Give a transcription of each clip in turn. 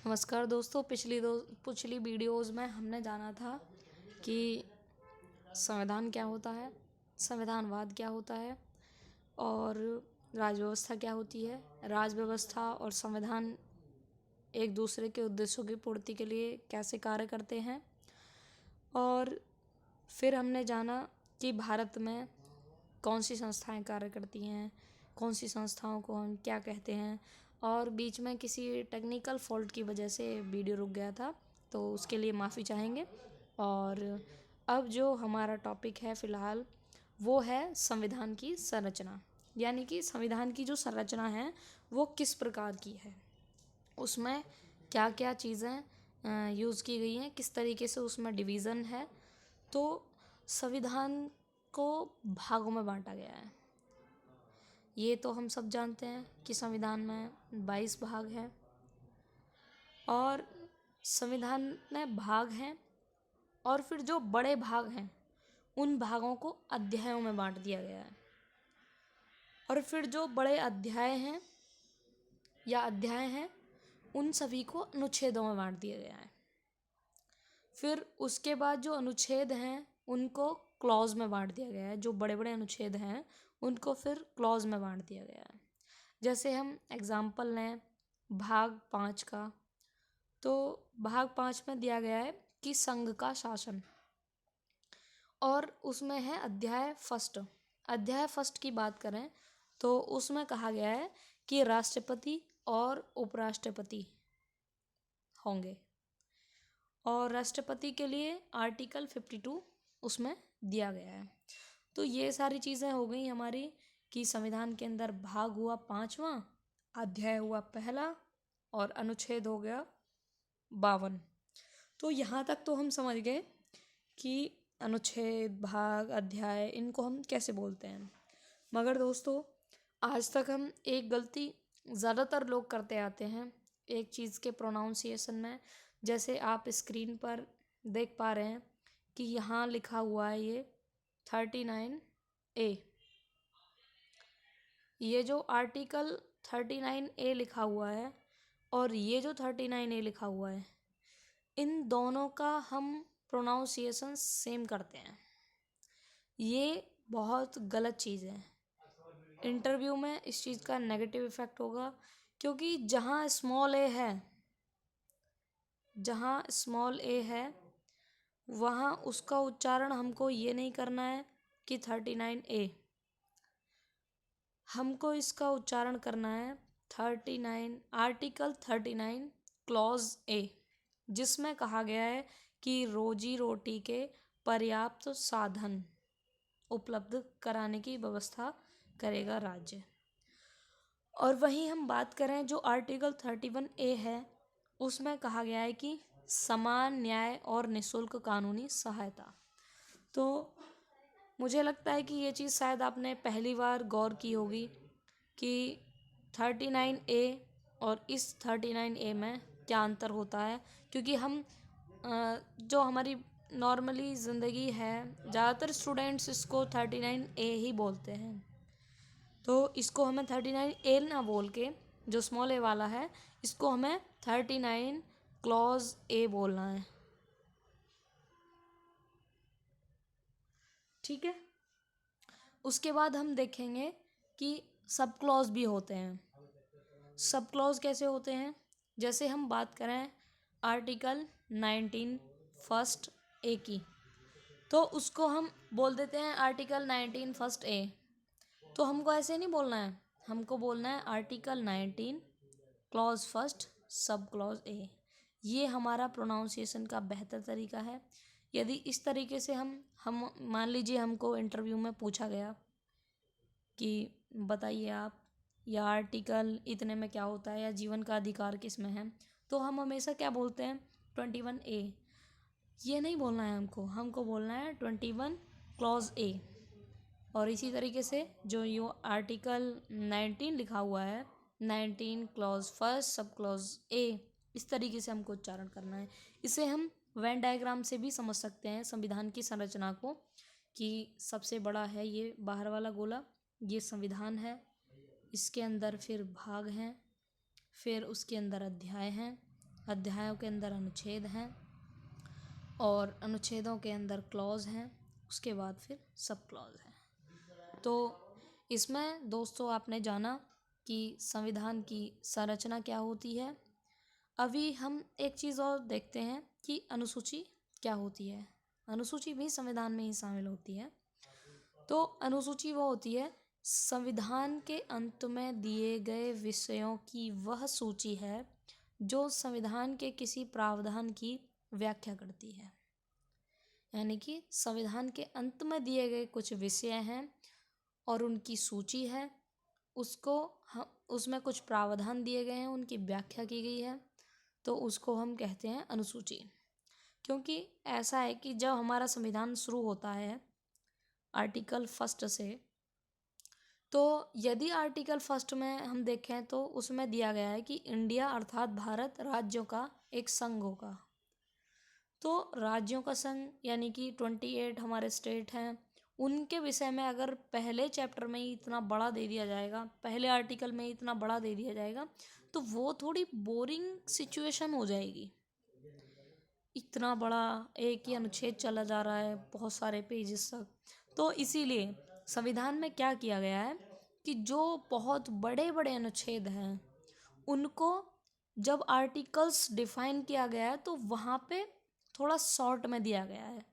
नमस्कार दोस्तों। पिछली वीडियोज़ में हमने जाना था कि संविधान क्या होता है, संविधानवाद क्या होता है और राज व्यवस्था क्या होती है। राज व्यवस्था और संविधान एक दूसरे के उद्देश्यों की पूर्ति के लिए कैसे कार्य करते हैं। और फिर हमने जाना कि भारत में कौन सी संस्थाएं कार्य करती हैं, कौन सी संस्थाओं को हम क्या कहते हैं। और बीच में किसी टेक्निकल फॉल्ट की वजह से वीडियो रुक गया था, तो उसके लिए माफ़ी चाहेंगे। और अब जो हमारा टॉपिक है फ़िलहाल, वो है संविधान की संरचना, यानी कि संविधान की जो संरचना है वो किस प्रकार की है, उसमें क्या क्या चीज़ें यूज़ की गई हैं, किस तरीके से उसमें डिवीज़न है। तो संविधान को भागों में बांटा गया है। ये तो हम सब जानते हैं कि संविधान में 22 भाग हैं और संविधान में भाग हैं, और फिर जो बड़े भाग हैं उन भागों को अध्यायों में बांट दिया गया है। और फिर जो बड़े अध्याय हैं उन सभी को अनुच्छेदों में बांट दिया गया है। फिर उसके बाद जो अनुच्छेद हैं उनको क्लॉज में बांट दिया गया है। जो बड़े बड़े अनुच्छेद हैं उनको फिर क्लॉज में बांट दिया गया है। जैसे हम एग्जाम्पल लें भाग 5 का, तो भाग 5 में दिया गया है कि संघ का शासन, और उसमें है अध्याय फर्स्ट की बात करें तो उसमें कहा गया है कि राष्ट्रपति और उपराष्ट्रपति होंगे, और राष्ट्रपति के लिए आर्टिकल 52 उसमें दिया गया है। तो ये सारी चीज़ें हो गई हमारी कि संविधान के अंदर भाग हुआ 5वां, अध्याय हुआ पहला, और अनुच्छेद हो गया 52। तो यहाँ तक तो हम समझ गए कि अनुच्छेद, भाग, अध्याय, इनको हम कैसे बोलते हैं। मगर दोस्तों, आज तक हम एक गलती ज़्यादातर लोग करते आते हैं एक चीज़ के प्रोनाउंसिएशन में। जैसे आप स्क्रीन पर देख पा रहे हैं कि यहाँ लिखा हुआ है ये 39A। ये जो आर्टिकल 39A लिखा हुआ है और ये जो 39A लिखा हुआ है, इन दोनों का हम प्रोनाउंसिएशन सेम करते हैं। ये बहुत गलत चीज़ है। इंटरव्यू में इस चीज़ का नेगेटिव इफ़ेक्ट होगा, क्योंकि जहाँ स्मॉल ए है वहाँ उसका उच्चारण हमको ये नहीं करना है कि 39A, हमको इसका उच्चारण करना है 39 आर्टिकल 39 क्लॉज ए, जिसमें कहा गया है कि रोजी रोटी के पर्याप्त साधन उपलब्ध कराने की व्यवस्था करेगा राज्य। और वहीं हम बात करें जो आर्टिकल 31A है, उसमें कहा गया है कि समान न्याय और निःशुल्क कानूनी सहायता। तो मुझे लगता है कि ये चीज़ शायद आपने पहली बार गौर की होगी कि 39A और इस 39A में क्या अंतर होता है। क्योंकि हम जो हमारी नॉर्मली ज़िंदगी है, ज़्यादातर स्टूडेंट्स इसको 39A ही बोलते हैं। तो इसको हमें 39A ना बोल के, जो स्मॉल ए वाला है, इसको हमें 39 क्लॉज ए बोलना है। ठीक है। उसके बाद हम देखेंगे कि सब क्लॉज भी होते हैं। सब क्लॉज कैसे होते हैं? जैसे हम बात करें आर्टिकल 19 फर्स्ट ए की, तो उसको हम बोल देते हैं आर्टिकल 19 फर्स्ट ए। तो हमको ऐसे नहीं बोलना है, हमको बोलना है article 19 clause first sub clause A. ये हमारा प्रोनाउंसिएशन का बेहतर तरीका है। यदि इस तरीके से हम मान लीजिए हमको इंटरव्यू में पूछा गया कि बताइए आप, या आर्टिकल इतने में क्या होता है, या जीवन का अधिकार किस में है, तो हम हमेशा क्या बोलते हैं 21A। ये नहीं बोलना है हमको बोलना है 21 क्लॉज ए। और इसी तरीके से जो ये आर्टिकल 19 लिखा हुआ है, 19 clause first sub clause A, इस तरीके से हमको उच्चारण करना है। इसे हम वेन डायग्राम से भी समझ सकते हैं संविधान की संरचना को, कि सबसे बड़ा है ये बाहर वाला गोला, ये संविधान है, इसके अंदर फिर भाग हैं, फिर उसके अंदर अध्याय हैं, अध्यायों के अंदर अनुच्छेद हैं और अनुच्छेदों के अंदर क्लॉज हैं, उसके बाद फिर सब क्लॉज हैं। तो इसमें दोस्तों आपने जाना कि संविधान की संरचना क्या होती है। अभी हम एक चीज़ और देखते हैं कि अनुसूची क्या होती है। अनुसूची भी संविधान में ही शामिल होती है। तो अनुसूची वो होती है, संविधान के अंत में दिए गए विषयों की वह सूची है जो संविधान के किसी प्रावधान की व्याख्या करती है। यानी कि संविधान के अंत में दिए गए कुछ विषय हैं और उनकी सूची है, उसको हम उसमें कुछ प्रावधान दिए गए हैं, उनकी व्याख्या की गई है, तो उसको हम कहते हैं अनुसूची। क्योंकि ऐसा है कि जब हमारा संविधान शुरू होता है आर्टिकल फर्स्ट से, तो यदि आर्टिकल फर्स्ट में हम देखें तो उसमें दिया गया है कि इंडिया अर्थात भारत राज्यों का एक संघ होगा। तो राज्यों का संघ यानी कि 28 हमारे स्टेट हैं, उनके विषय में अगर पहले चैप्टर में ही इतना बड़ा दे दिया जाएगा, पहले आर्टिकल में ही इतना बड़ा दे दिया जाएगा, तो वो थोड़ी बोरिंग सिचुएशन हो जाएगी। इतना बड़ा एक ही अनुच्छेद चला जा रहा है बहुत सारे पेजेस तक। तो इसीलिए संविधान में क्या किया गया है कि जो बहुत बड़े बड़े अनुच्छेद हैं उनको जब आर्टिकल्स डिफाइन किया गया है तो वहाँ पे थोड़ा शॉर्ट में दिया गया है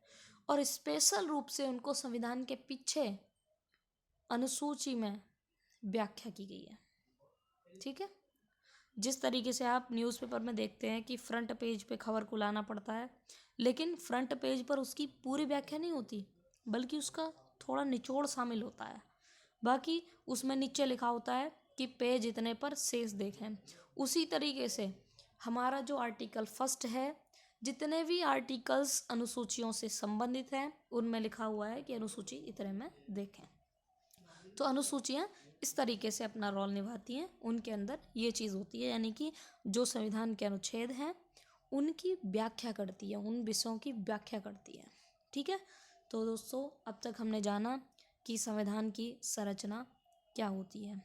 और स्पेशल रूप से उनको संविधान के पीछे अनुसूची में व्याख्या की गई है। ठीक है, जिस तरीके से आप न्यूज़पेपर में देखते हैं कि फ्रंट पेज पे खबर को लाना पड़ता है, लेकिन फ्रंट पेज पर उसकी पूरी व्याख्या नहीं होती बल्कि उसका थोड़ा निचोड़ शामिल होता है। बाकी उसमें नीचे लिखा होता है कि पेज इतने पर शेष देखें। उसी तरीके से हमारा जो आर्टिकल फर्स्ट है, जितने भी आर्टिकल्स अनुसूचियों से संबंधित हैं उनमें लिखा हुआ है कि अनुसूची इतने में देखें। तो अनुसूचियाँ इस तरीके से अपना रोल निभाती हैं, उनके अंदर ये चीज़ होती है, यानी कि जो संविधान के अनुच्छेद हैं उनकी व्याख्या करती है, उन विषयों की व्याख्या करती है। ठीक है, तो दोस्तों अब तक हमने जाना कि संविधान की संरचना क्या होती है।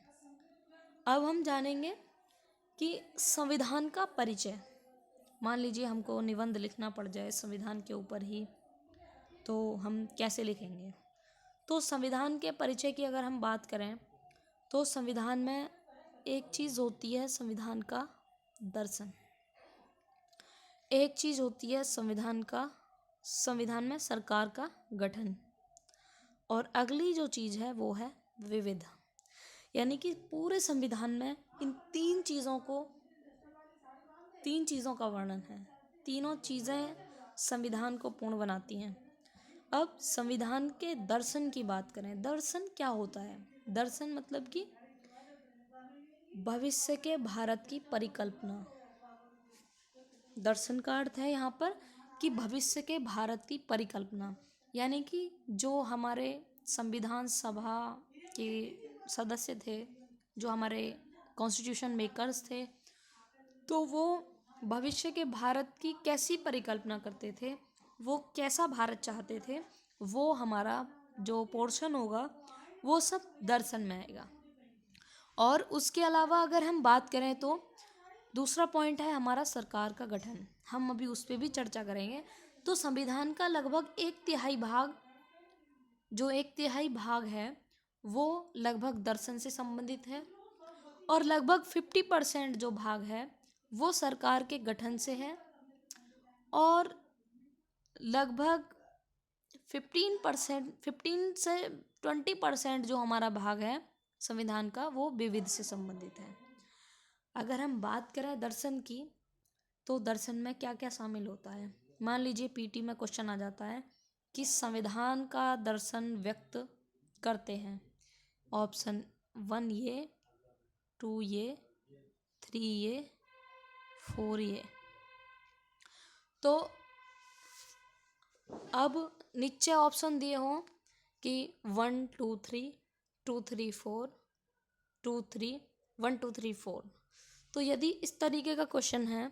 अब हम जानेंगे कि संविधान का परिचय। मान लीजिए हमको निबंध लिखना पड़ जाए संविधान के ऊपर ही, तो हम कैसे लिखेंगे। तो संविधान के परिचय की अगर हम बात करें तो संविधान में एक चीज़ होती है संविधान का दर्शन, एक चीज़ होती है संविधान में सरकार का गठन, और अगली जो चीज़ है वो है विविध। यानी कि पूरे संविधान में इन तीन चीज़ों का वर्णन है। तीनों चीज़ें संविधान को पूर्ण बनाती हैं। अब संविधान के दर्शन की बात करें, दर्शन क्या होता है। दर्शन मतलब कि भविष्य के भारत की परिकल्पना। दर्शन का अर्थ है यहाँ पर कि भविष्य के भारत की परिकल्पना, यानी कि जो हमारे संविधान सभा के सदस्य थे, जो हमारे कॉन्स्टिट्यूशन मेकर्स थे, तो वो भविष्य के भारत की कैसी परिकल्पना करते थे, वो कैसा भारत चाहते थे, वो हमारा जो पोर्शन होगा वो सब दर्शन में आएगा। और उसके अलावा अगर हम बात करें तो दूसरा पॉइंट है हमारा सरकार का गठन, हम अभी उस पर भी चर्चा करेंगे। तो संविधान का लगभग एक तिहाई भाग है वो लगभग दर्शन से संबंधित है, और लगभग 50% जो भाग है वो सरकार के गठन से है, और लगभग 15 से 20% जो हमारा भाग है संविधान का वो विविध से संबंधित है। अगर हम बात करें दर्शन की, तो दर्शन में क्या क्या शामिल होता है। मान लीजिए पीटी में क्वेश्चन आ जाता है कि संविधान का दर्शन व्यक्त करते हैं। ऑप्शन 1 ये, 2 ये, 3 ये, 4 ये। तो अब नीचे ऑप्शन दिए हों कि 1 2 3 2 3 4 2 3 1 2 3 4। तो यदि इस तरीके का क्वेश्चन है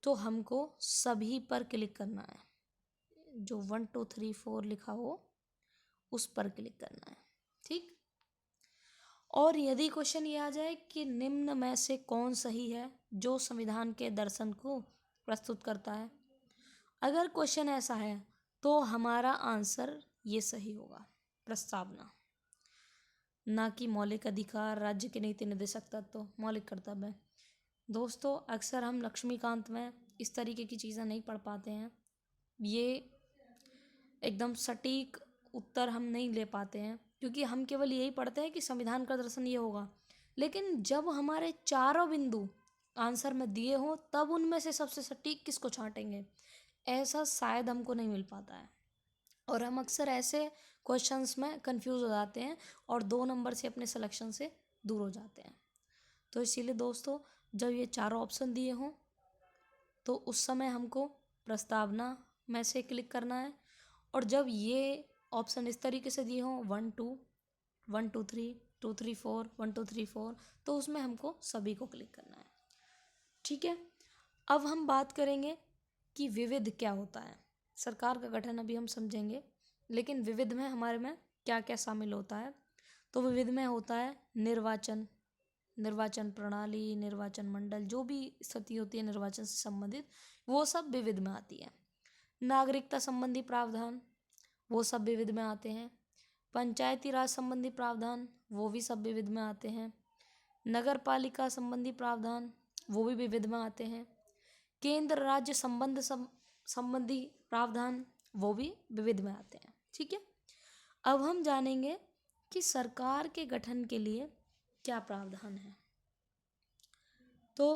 तो हमको सभी पर क्लिक करना है, जो 1 2 3 4 लिखा हो उस पर क्लिक करना है। ठीक, और यदि क्वेश्चन ये आ जाए कि निम्न में से कौन सही है जो संविधान के दर्शन को प्रस्तुत करता है। अगर क्वेश्चन ऐसा है तो हमारा आंसर ये सही होगा, प्रस्तावना, ना कि मौलिक अधिकार, राज्य के नीति निर्देशक तत्व, मौलिक कर्तव्य। दोस्तों अक्सर हम लक्ष्मीकांत में इस तरीके की चीज़ें नहीं पढ़ पाते हैं, ये एकदम सटीक उत्तर हम नहीं ले पाते हैं, क्योंकि हम केवल यही पढ़ते हैं कि संविधान का दर्शन ये होगा, लेकिन जब हमारे चारों बिंदु आंसर में दिए हों तब उनमें से सबसे सटीक किसको छांटेंगे, ऐसा शायद हमको नहीं मिल पाता है। और हम अक्सर ऐसे क्वेश्चंस में कंफ्यूज हो जाते हैं और 2 नंबर से अपने सिलेक्शन से दूर हो जाते हैं। तो इसीलिए दोस्तों जब ये चारों ऑप्शन दिए हों तो उस समय हमको प्रस्तावना में से क्लिक करना है, और जब ये ऑप्शन इस तरीके से दिए हों 1 2 1 2 3 2 3 4 1 2 3 4, तो उसमें हमको सभी को क्लिक करना है। ठीक है, अब हम बात करेंगे कि विविध क्या होता है। सरकार का गठन अभी हम समझेंगे, लेकिन विविध में हमारे में क्या क्या शामिल होता है। तो विविध में होता है निर्वाचन, निर्वाचन प्रणाली, निर्वाचन मंडल, जो भी स्थिति होती है निर्वाचन से संबंधित वो सब विविध में आती है। नागरिकता संबंधी प्रावधान वो सब विविध में आते हैं। पंचायती राज संबंधी प्रावधान वो भी सब विविध में आते हैं। नगर पालिका संबंधी प्रावधान वो भी विविध में आते हैं। केंद्र राज्य संबंधी प्रावधान वो भी विविध में आते हैं। ठीक है, अब हम जानेंगे कि सरकार के गठन के लिए क्या प्रावधान है। तो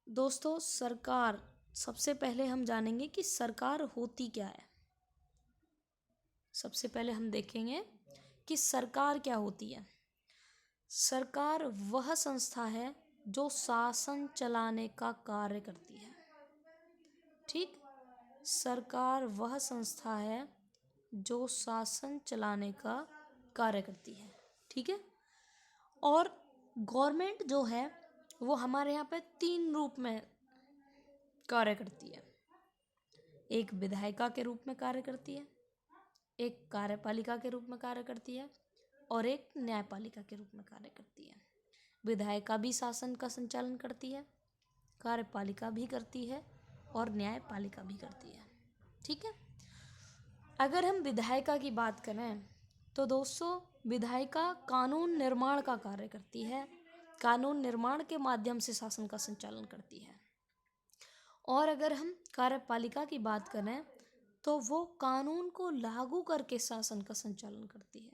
दोस्तों सरकार, सबसे पहले हम जानेंगे कि सरकार होती क्या है। सबसे पहले हम देखेंगे कि सरकार क्या होती है। सरकार वह संस्था है जो शासन चलाने का कार्य करती है। ठीक, सरकार वह संस्था है जो शासन चलाने का कार्य करती है। ठीक है, और गवर्नमेंट जो है वो हमारे यहाँ पे 3 रूप में कार्य करती है। एक विधायिका के रूप में कार्य करती है, एक कार्यपालिका के रूप में कार्य करती है, और एक न्यायपालिका के रूप में कार्य करती है। विधायिका भी शासन का संचालन करती है, कार्यपालिका भी करती है, और न्यायपालिका भी करती है। ठीक है, अगर हम विधायिका की बात करें तो दोस्तों विधायिका कानून निर्माण का कार्य करती है, कानून निर्माण के माध्यम से शासन का संचालन करती है। और अगर हम कार्यपालिका की बात करें तो वो कानून को लागू करके शासन का संचालन करती है।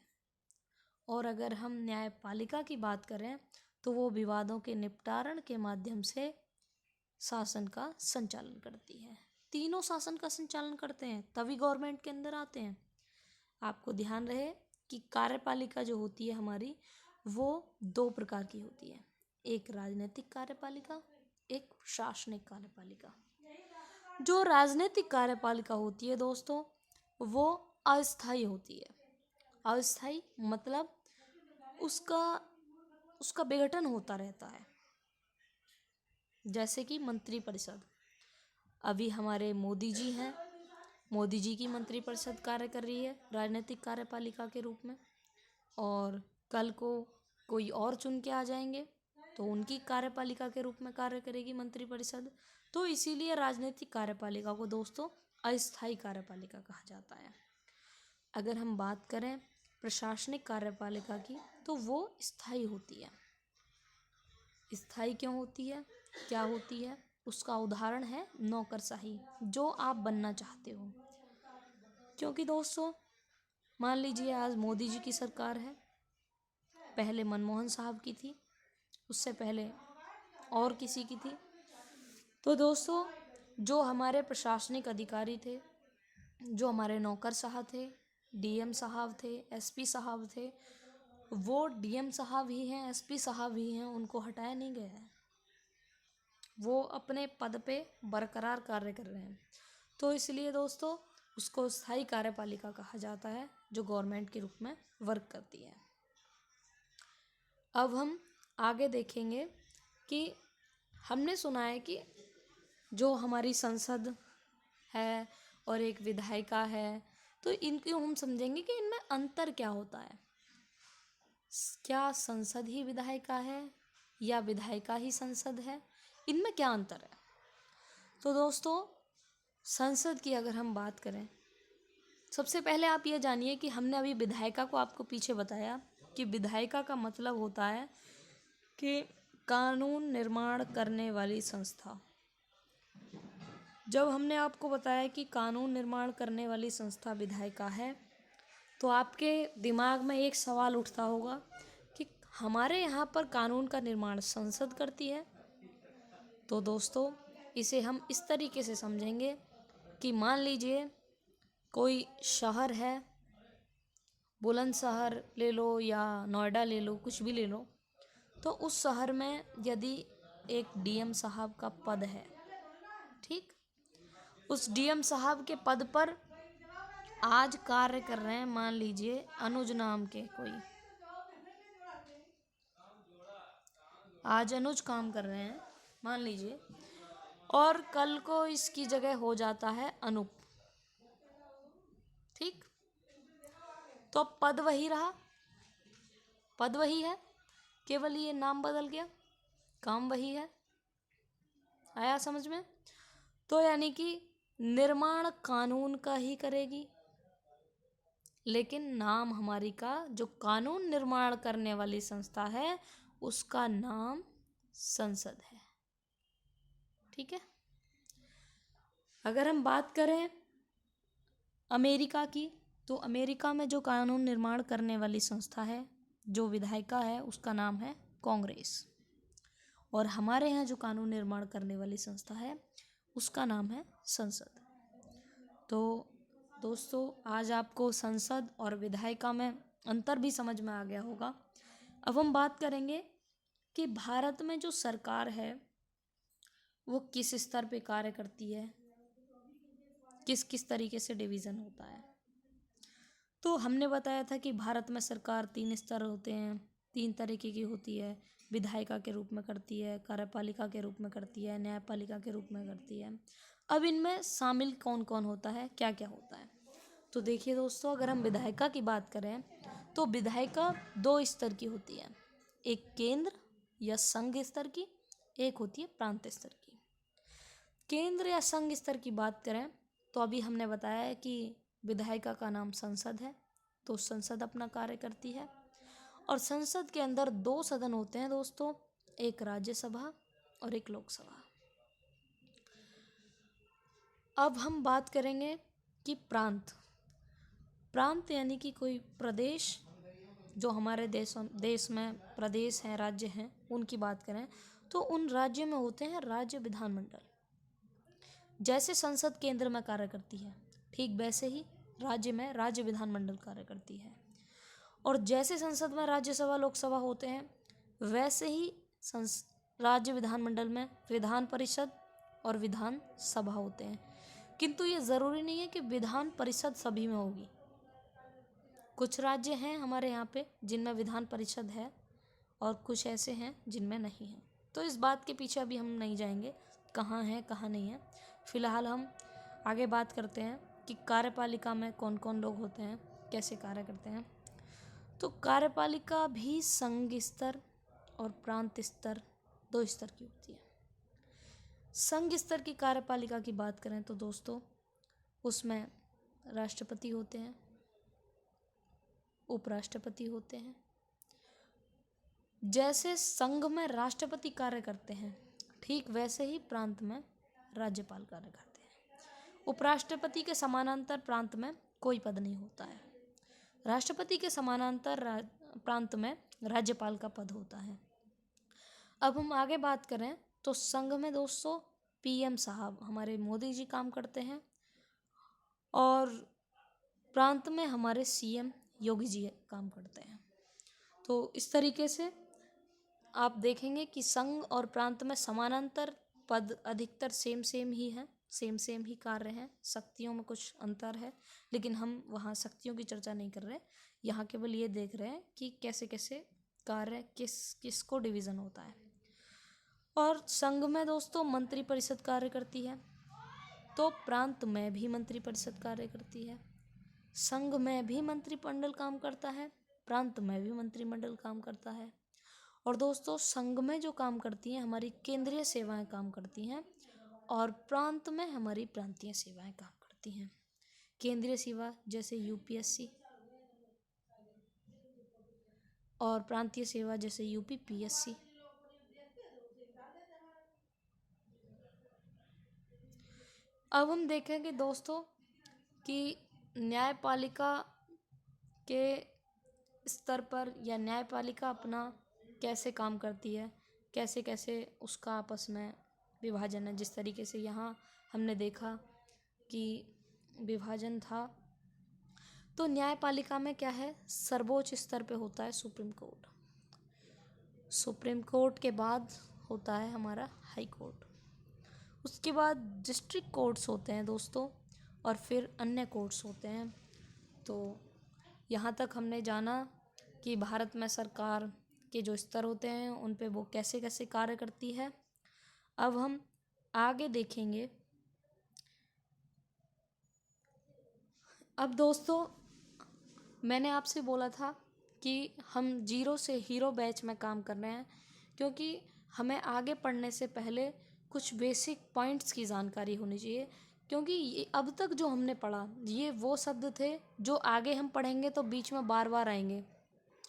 और अगर हम न्यायपालिका की बात करें तो वो विवादों के निपटारण के माध्यम से शासन का संचालन करती है। तीनों शासन का संचालन करते हैं तभी गवर्नमेंट के अंदर आते हैं। आपको ध्यान रहे कि कार्यपालिका जो होती है हमारी वो 2 प्रकार की होती है, एक राजनीतिक कार्यपालिका, एक प्रशासनिक कार्यपालिका। जो राजनीतिक कार्यपालिका होती है दोस्तों वो अस्थायी होती है। अस्थायी मतलब उसका विघटन होता रहता है, जैसे कि मंत्रिपरिषद। अभी हमारे मोदी जी हैं, मोदी जी की मंत्रिपरिषद कार्य कर रही है राजनीतिक कार्यपालिका के रूप में, और कल को कोई और चुन के आ जाएंगे तो उनकी कार्यपालिका के रूप में कार्य करेगी मंत्रिपरिषद। तो इसीलिए राजनीतिक कार्यपालिका को दोस्तों अस्थायी कार्यपालिका कहा जाता है। अगर हम बात करें प्रशासनिक कार्यपालिका की तो वो स्थायी होती है। स्थायी क्यों होती है, क्या होती है, उसका उदाहरण है नौकरशाही, जो आप बनना चाहते हो। क्योंकि दोस्तों मान लीजिए आज मोदी जी की सरकार है, पहले मनमोहन साहब की थी, उससे पहले और किसी की थी। तो दोस्तों जो हमारे प्रशासनिक अधिकारी थे, जो हमारे नौकरशाह थे, डीएम साहब थे, एसपी साहब थे, वो डीएम साहब ही हैं, एसपी साहब ही हैं, उनको हटाया नहीं गया है, वो अपने पद पे बरकरार कार्य कर रहे हैं। तो इसलिए दोस्तों उसको स्थायी कार्यपालिका कहा जाता है जो गवर्नमेंट के रूप में वर्क करती है। अब हम आगे देखेंगे कि हमने सुना है कि जो हमारी संसद है और एक विधायिका है, तो इनको हम समझेंगे कि इनमें अंतर क्या होता है। क्या संसद ही विधायिका है या विधायिका ही संसद है, इनमें क्या अंतर है। तो दोस्तों, संसद की अगर हम बात करें, सबसे पहले आप ये जानिए कि हमने अभी विधायिका को आपको पीछे बताया कि विधायिका का मतलब होता है कि कानून निर्माण करने वाली संस्था। जब हमने आपको बताया कि कानून निर्माण करने वाली संस्था विधायिका है, तो आपके दिमाग में एक सवाल उठता होगा कि हमारे यहाँ पर कानून का निर्माण संसद करती है। तो दोस्तों, इसे हम इस तरीके से समझेंगे कि मान लीजिए कोई शहर है, बुलंदशहर ले लो या नोएडा ले लो, कुछ भी ले लो, तो उस शहर में यदि एक डीएम साहब का पद है, ठीक, उस डीएम साहब के पद पर आज कार्य कर रहे हैं, मान लीजिए अनुज नाम के कोई, आज अनुज काम कर रहे हैं मान लीजिए, और कल को इसकी जगह हो जाता है अनूप, ठीक, तो पद वही रहा, पद वही है, केवल ये नाम बदल गया, काम वही है। आया समझ में? तो यानी कि निर्माण कानून का ही करेगी, लेकिन नाम हमारी का जो कानून निर्माण करने वाली संस्था है उसका नाम संसद है। ठीक है। अगर हम बात करें अमेरिका की, तो अमेरिका में जो कानून निर्माण करने वाली संस्था है, जो विधायिका है, उसका नाम है कांग्रेस। और हमारे यहाँ जो कानून निर्माण करने वाली संस्था है उसका नाम है संसद। तो दोस्तों, आज आपको संसद और विधायिका में अंतर भी समझ में आ गया होगा। अब हम बात करेंगे कि भारत में जो सरकार है वो किस स्तर पे कार्य करती है, किस किस तरीके से डिवीज़न होता है। तो हमने बताया था कि भारत में सरकार 3 स्तर होते हैं, 3 तरीके की होती है। विधायिका के रूप में करती है, कार्यपालिका के रूप में करती है, न्यायपालिका के रूप में करती है। अब इनमें शामिल कौन कौन होता है, क्या क्या होता है, तो देखिए दोस्तों, अगर हम विधायिका की बात करें तो विधायिका 2 स्तर की होती है, एक केंद्र या संघ स्तर की, एक होती है प्रांत स्तर की। केंद्र या संघ स्तर की बात करें तो अभी हमने बताया है कि विधायिका का नाम संसद है, तो संसद अपना कार्य करती है। और संसद के अंदर 2 सदन होते हैं दोस्तों, एक राज्यसभा और एक लोकसभा। अब हम बात करेंगे कि प्रांत यानी कि कोई प्रदेश, जो हमारे देश में प्रदेश हैं, राज्य हैं, उनकी बात करें तो उन राज्यों में होते हैं राज्य विधानमंडल। जैसे संसद केंद्र में कार्य करती है, ठीक वैसे ही राज्य में राज्य विधानमंडल कार्य करती है। और जैसे संसद में राज्यसभा लोकसभा होते हैं, वैसे ही राज्य विधानमंडल में विधान परिषद और विधान सभा होते हैं। किंतु ये ज़रूरी नहीं है कि विधान परिषद सभी में होगी। कुछ राज्य हैं हमारे यहाँ पे जिनमें विधान परिषद है और कुछ ऐसे हैं जिनमें नहीं है। तो इस बात के पीछे अभी हम नहीं जाएंगे कहाँ है कहाँ नहीं है। फिलहाल हम आगे बात करते हैं कि कार्यपालिका में कौन कौन लोग होते हैं, कैसे कार्य करते हैं। तो कार्यपालिका भी संघ स्तर और प्रांत स्तर 2 स्तर की होती है। संघ स्तर की कार्यपालिका की बात करें तो दोस्तों, उसमें राष्ट्रपति होते हैं, उपराष्ट्रपति होते हैं। जैसे संघ में राष्ट्रपति कार्य करते हैं, ठीक वैसे ही प्रांत में राज्यपाल कार्य करते हैं। उपराष्ट्रपति के समानांतर प्रांत में कोई पद नहीं होता है। राष्ट्रपति के समानांतर प्रांत में राज्यपाल का पद होता है। अब हम आगे बात करें तो संघ में दोस्तों पीएम साहब हमारे मोदी जी काम करते हैं, और प्रांत में हमारे सीएम योगी जी काम करते हैं। तो इस तरीके से आप देखेंगे कि संघ और प्रांत में समानांतर पद अधिकतर सेम ही हैं, सेम ही कार्य हैं। शक्तियों में कुछ अंतर है, लेकिन हम वहाँ शक्तियों की चर्चा नहीं कर रहे। यहाँ केवल ये देख रहे हैं कि कैसे कैसे कार्य किसको डिवीज़न होता है। और संघ में दोस्तों मंत्रिपरिषद कार्य करती है, तो प्रांत में भी मंत्रिपरिषद कार्य करती है। संघ में भी मंत्रिमंडल काम करता है, प्रांत में भी मंत्रिमंडल काम करता है। और दोस्तों संघ में जो काम करती हैं हमारी केंद्रीय सेवाएं काम करती हैं, और प्रांत में हमारी प्रांतीय सेवाएं काम करती हैं। केंद्रीय सेवा जैसे यूपीएससी और प्रांतीय सेवा जैसे यूपीपीएससी। अब हम देखेंगे दोस्तों कि न्यायपालिका के स्तर पर या न्यायपालिका अपना कैसे काम करती है, कैसे कैसे उसका आपस में विभाजन है। जिस तरीके से यहाँ हमने देखा कि विभाजन था, तो न्यायपालिका में क्या है, सर्वोच्च स्तर पे होता है सुप्रीम कोर्ट। सुप्रीम कोर्ट के बाद होता है हमारा हाई कोर्ट। उसके बाद डिस्ट्रिक्ट कोर्ट्स होते हैं दोस्तों, और फिर अन्य कोर्ट्स होते हैं। तो यहाँ तक हमने जाना कि भारत में सरकार के जो स्तर होते हैं उन पे वो कैसे कैसे कार्य करती है। अब हम आगे देखेंगे। अब दोस्तों मैंने आपसे बोला था कि हम जीरो से हीरो बैच में काम कर रहे हैं, क्योंकि हमें आगे पढ़ने से पहले कुछ बेसिक पॉइंट्स की जानकारी होनी चाहिए। क्योंकि ये अब तक जो हमने पढ़ा ये वो शब्द थे जो आगे हम पढ़ेंगे तो बीच में बार बार आएंगे।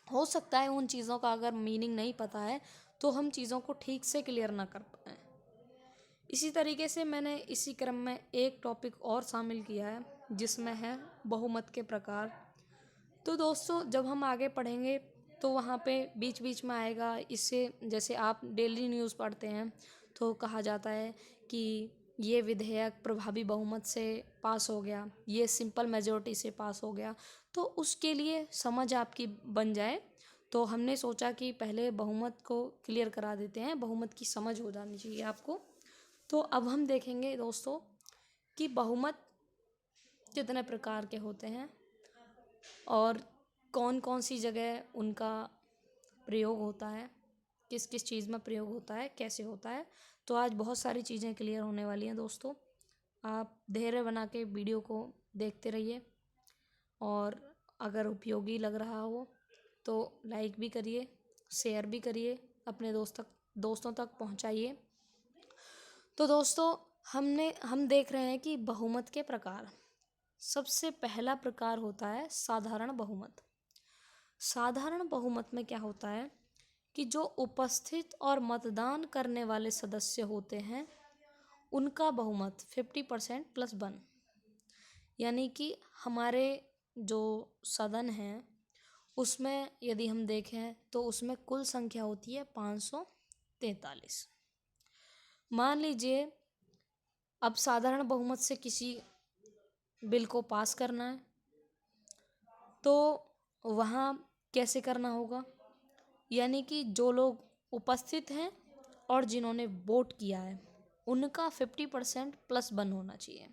हो सकता है उन चीज़ों का अगर मीनिंग नहीं पता है तो हम चीज़ों को ठीक से क्लियर ना कर पाएँ। इसी तरीके से मैंने इसी क्रम में एक टॉपिक और शामिल किया है जिसमें है बहुमत के प्रकार। तो दोस्तों जब हम आगे पढ़ेंगे तो वहाँ पे बीच बीच में आएगा। इससे जैसे आप डेली न्यूज़ पढ़ते हैं तो कहा जाता है कि ये विधेयक प्रभावी बहुमत से पास हो गया, ये सिंपल मेजॉरिटी से पास हो गया। तो उसके लिए समझ आपकी बन जाए तो हमने सोचा कि पहले बहुमत को क्लियर करा देते हैं, बहुमत की समझ हो जानी चाहिए आपको। तो अब हम देखेंगे दोस्तों कि बहुमत कितने प्रकार के होते हैं और कौन कौन सी जगह उनका प्रयोग होता है, किस किस चीज़ में प्रयोग होता है, कैसे होता है। तो आज बहुत सारी चीज़ें क्लियर होने वाली हैं दोस्तों। आप धैर्य बना के वीडियो को देखते रहिए, और अगर उपयोगी लग रहा हो तो लाइक भी करिए, शेयर भी करिए, अपने दोस्तों तक पहुंचाइए। तो दोस्तों हम देख रहे हैं कि बहुमत के प्रकार। सबसे पहला प्रकार होता है साधारण बहुमत। साधारण बहुमत में क्या होता है कि जो उपस्थित और मतदान करने वाले सदस्य होते हैं उनका बहुमत 50% + 1। यानी कि हमारे जो सदन है उसमें यदि हम देखें तो उसमें कुल संख्या होती है 543। मान लीजिए अब साधारण बहुमत से किसी बिल को पास करना है तो वहाँ कैसे करना होगा। यानी कि जो लोग उपस्थित हैं और जिन्होंने वोट किया है उनका 50% + 1 होना चाहिए।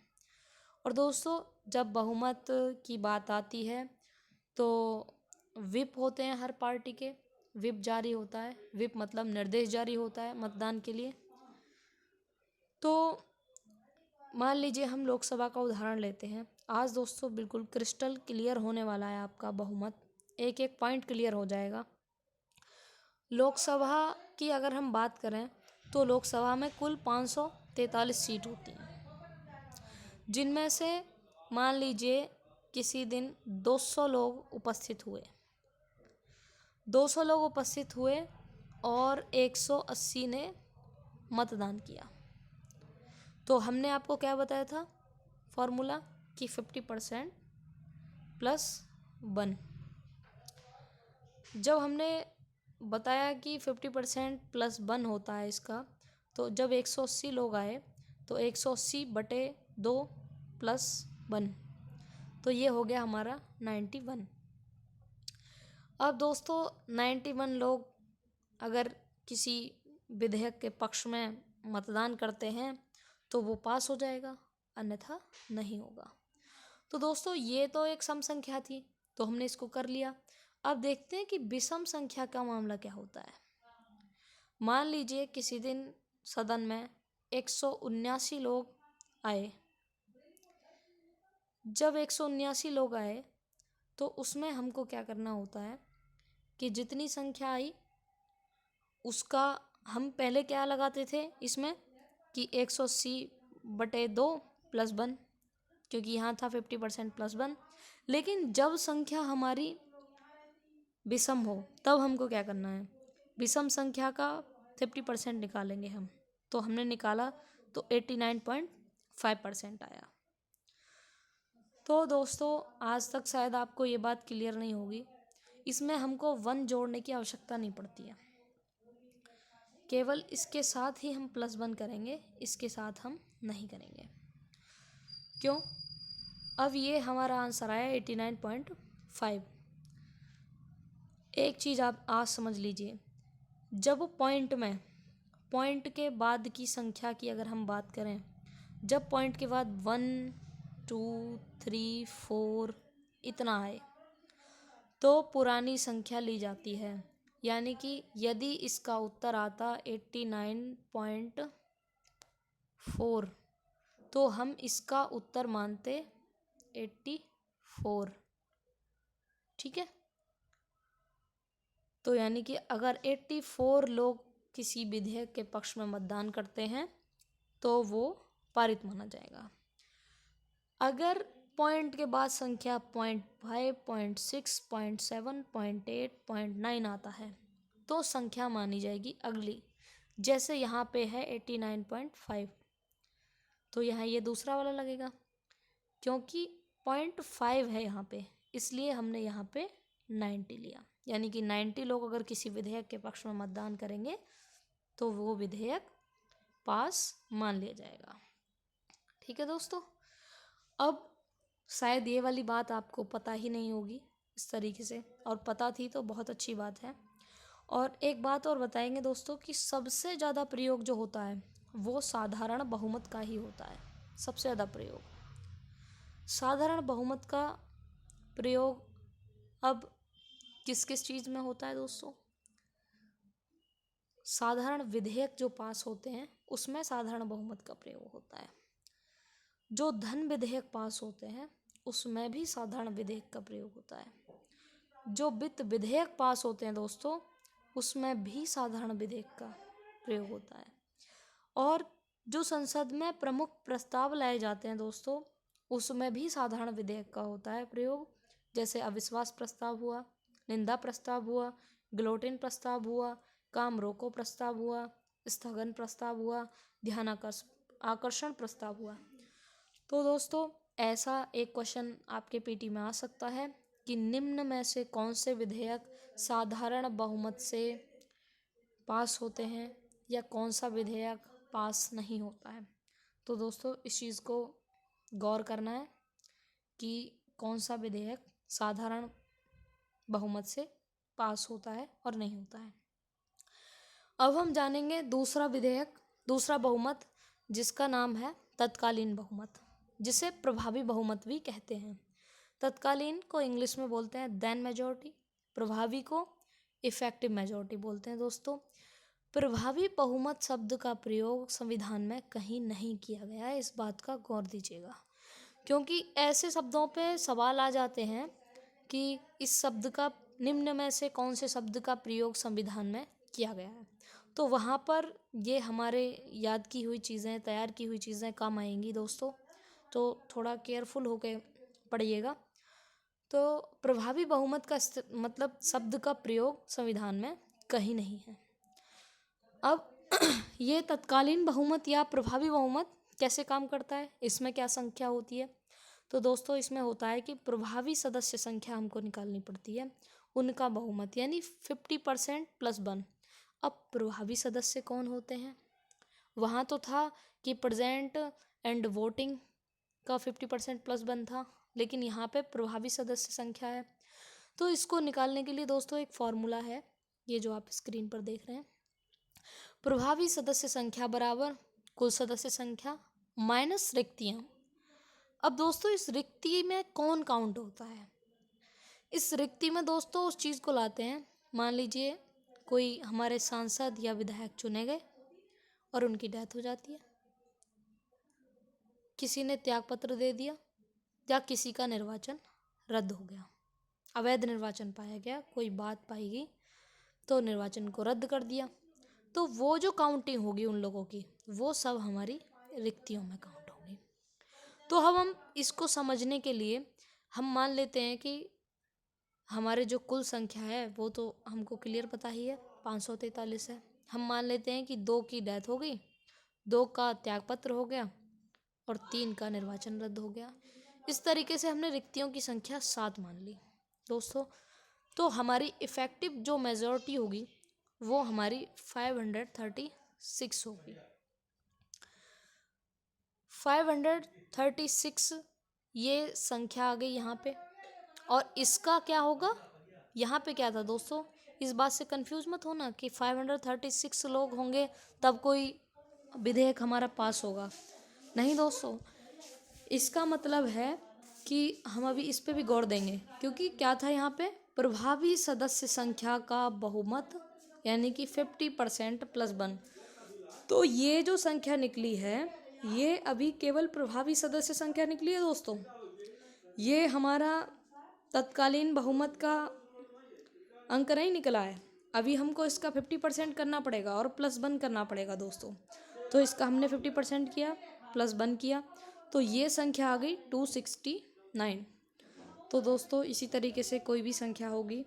और दोस्तों जब बहुमत की बात आती है तो व्हिप होते हैं हर पार्टी के, व्हिप जारी होता है। व्हिप मतलब निर्देश जारी होता है मतदान के लिए। तो मान लीजिए हम लोकसभा का उदाहरण लेते हैं। आज दोस्तों बिल्कुल क्रिस्टल क्लियर होने वाला है आपका बहुमत, एक एक पॉइंट क्लियर हो जाएगा। लोकसभा की अगर हम बात करें तो लोकसभा में कुल 543 सीट होती हैं, जिनमें से मान लीजिए किसी दिन 200 लोग उपस्थित हुए, 200 लोग उपस्थित हुए और 180 ने मतदान किया। तो हमने आपको क्या बताया था फॉर्मूला कि 50% + 1। जब हमने बताया कि 50% + 1 होता है इसका, तो जब 180 लोग आए तो 180/2 + 1, तो ये हो गया हमारा 91। अब दोस्तों 91 लोग अगर किसी विधेयक के पक्ष में मतदान करते हैं तो वो पास हो जाएगा, अन्यथा नहीं होगा। तो दोस्तों ये तो एक सम संख्या थी, तो हमने इसको कर लिया। अब देखते हैं कि विषम संख्या का मामला क्या होता है। मान लीजिए किसी दिन सदन में 179 लोग आए। जब 179 लोग आए तो उसमें हमको क्या करना होता है कि जितनी संख्या आई उसका हम पहले क्या लगाते थे इसमें कि 180 बटे 2 प्लस 1, क्योंकि यहाँ था 50% प्लस 1। लेकिन जब संख्या हमारी विषम हो तब हमको क्या करना है, विषम संख्या का 50% निकालेंगे हम। तो हमने निकाला तो 89.5% आया। तो दोस्तों आज तक शायद आपको ये बात क्लियर नहीं होगी, इसमें हमको 1 जोड़ने की आवश्यकता नहीं पड़ती है, केवल इसके साथ ही हम प्लस 1 करेंगे, इसके साथ हम नहीं करेंगे। क्यों? अब ये हमारा आंसर आया 89.5। एक चीज़ आप आज समझ लीजिए, जब पॉइंट के बाद की संख्या की अगर हम बात करें, जब पॉइंट के बाद 1 2 3 4 इतना आए तो पुरानी संख्या ली जाती है। यानी कि यदि इसका उत्तर आता 89.4 तो हम इसका उत्तर मानते 84। ठीक है, तो यानी कि अगर 84 लोग किसी विधेयक के पक्ष में मतदान करते हैं तो वो पारित माना जाएगा। अगर पॉइंट के बाद संख्या 0.5, 0.6, 0.7, 0.8, 0.9 आता है तो संख्या मानी जाएगी अगली। जैसे यहाँ पे है 89.5, तो यहाँ ये दूसरा वाला लगेगा, क्योंकि 0.5 है यहाँ पे, इसलिए हमने यहाँ पे 90 लिया। यानी कि 90 लोग अगर किसी विधेयक के पक्ष में मतदान करेंगे तो वो विधेयक पास मान लिया जाएगा। ठीक है दोस्तों, अब शायद ये वाली बात आपको पता ही नहीं होगी इस तरीके से, और पता थी तो बहुत अच्छी बात है। और एक बात और बताएंगे दोस्तों कि सबसे ज़्यादा प्रयोग जो होता है वो साधारण बहुमत का ही होता है। सबसे ज़्यादा प्रयोग साधारण बहुमत का प्रयोग अब किस किस चीज़ में होता है दोस्तों? साधारण विधेयक जो पास होते हैं उसमें साधारण बहुमत का प्रयोग होता है। जो धन विधेयक पास होते हैं उसमें भी साधारण विधेयक का प्रयोग होता है। जो वित्त विधेयक पास होते हैं दोस्तों उसमें भी साधारण विधेयक का प्रयोग होता है। और जो संसद में प्रमुख प्रस्ताव लाए जाते हैं दोस्तों उसमें भी साधारण विधेयक का होता है प्रयोग। जैसे अविश्वास प्रस्ताव हुआ, निंदा प्रस्ताव हुआ, गिलोटिन प्रस्ताव हुआ, काम रोको प्रस्ताव हुआ, स्थगन प्रस्ताव हुआ, ध्यान आकर्षण प्रस्ताव हुआ। तो दोस्तों ऐसा एक क्वेश्चन आपके पीटी में आ सकता है कि निम्न में से कौन से विधेयक साधारण बहुमत से पास होते हैं या कौन सा विधेयक पास नहीं होता है। तो दोस्तों इस चीज़ को गौर करना है कि कौन सा विधेयक साधारण बहुमत से पास होता है और नहीं होता है। अब हम जानेंगे दूसरा विधेयक, दूसरा बहुमत, जिसका नाम है तत्कालीन बहुमत, जिसे प्रभावी बहुमत भी कहते हैं। तत्कालीन को इंग्लिश में बोलते हैं देन मेजॉरिटी, प्रभावी को इफेक्टिव मेजॉरिटी बोलते हैं। दोस्तों प्रभावी बहुमत शब्द का प्रयोग संविधान में कहीं नहीं किया गया है, इस बात का गौर दीजिएगा, क्योंकि ऐसे शब्दों पे सवाल आ जाते हैं कि इस शब्द का निम्न में से कौन से शब्द का प्रयोग संविधान में किया गया है। तो वहाँ पर ये हमारे याद की हुई चीज़ें, तैयार की हुई चीज़ें काम आएंगी दोस्तों, तो थोड़ा केयरफुल होकर पढ़िएगा। तो प्रभावी बहुमत का मतलब शब्द का प्रयोग संविधान में कहीं नहीं है। अब ये तत्कालीन बहुमत या प्रभावी बहुमत कैसे काम करता है, इसमें क्या संख्या होती है? तो दोस्तों इसमें होता है कि प्रभावी सदस्य संख्या हमको निकालनी पड़ती है, उनका बहुमत यानी 50% प्लस 1। अब प्रभावी सदस्य कौन होते हैं? वहाँ तो था कि प्रेजेंट एंड वोटिंग का 50% प्लस 1 था, लेकिन यहाँ पे प्रभावी सदस्य संख्या है। तो इसको निकालने के लिए दोस्तों एक फॉर्मूला है, ये जो आप स्क्रीन पर देख रहे हैं। प्रभावी सदस्य संख्या बराबर कुल सदस्य संख्या माइनस रिक्तियाँ। अब दोस्तों इस रिक्ति में कौन काउंट होता है? इस रिक्ति में दोस्तों उस चीज़ को लाते हैं, मान लीजिए कोई हमारे सांसद या विधायक चुने गए और उनकी डेथ हो जाती है, किसी ने त्यागपत्र दे दिया या किसी का निर्वाचन रद्द हो गया, अवैध निर्वाचन पाया गया, कोई बात पाई गई तो निर्वाचन को रद्द कर दिया, तो वो जो काउंटिंग होगी उन लोगों की वो सब हमारी रिक्तियों में काउंट तो हम इसको समझने के लिए हम मान लेते हैं कि हमारे जो कुल संख्या है वो तो हमको क्लियर पता ही है, 543 है। हम मान लेते हैं कि 2 की डेथ हो गई, 2 का त्यागपत्र हो गया और 3 का निर्वाचन रद्द हो गया। इस तरीके से हमने रिक्तियों की संख्या 7 मान ली दोस्तों। तो हमारी इफ़ेक्टिव जो मेजॉरिटी होगी वो हमारी 536 होगी। 536 ये संख्या आ गई यहाँ पे। और इसका क्या होगा, यहाँ पे क्या था दोस्तों, इस बात से कंफ्यूज मत होना कि 536 लोग होंगे तब कोई विधेयक हमारा पास होगा। नहीं दोस्तों, इसका मतलब है कि हम अभी इस पे भी गौर देंगे, क्योंकि क्या था यहाँ पे, प्रभावी सदस्य संख्या का बहुमत यानी कि 50% प्लस 1। तो ये जो संख्या निकली है ये अभी केवल प्रभावी सदस्य संख्या निकली है दोस्तों। ये हमारा तत्कालीन बहुमत का अंक नहीं निकला है। अभी हमको इसका 50% करना पड़ेगा और प्लस 1 करना पड़ेगा दोस्तों। तो इसका हमने 50% किया, प्लस 1 किया, तो ये संख्या आ गई 269। तो दोस्तों इसी तरीके से कोई भी संख्या होगी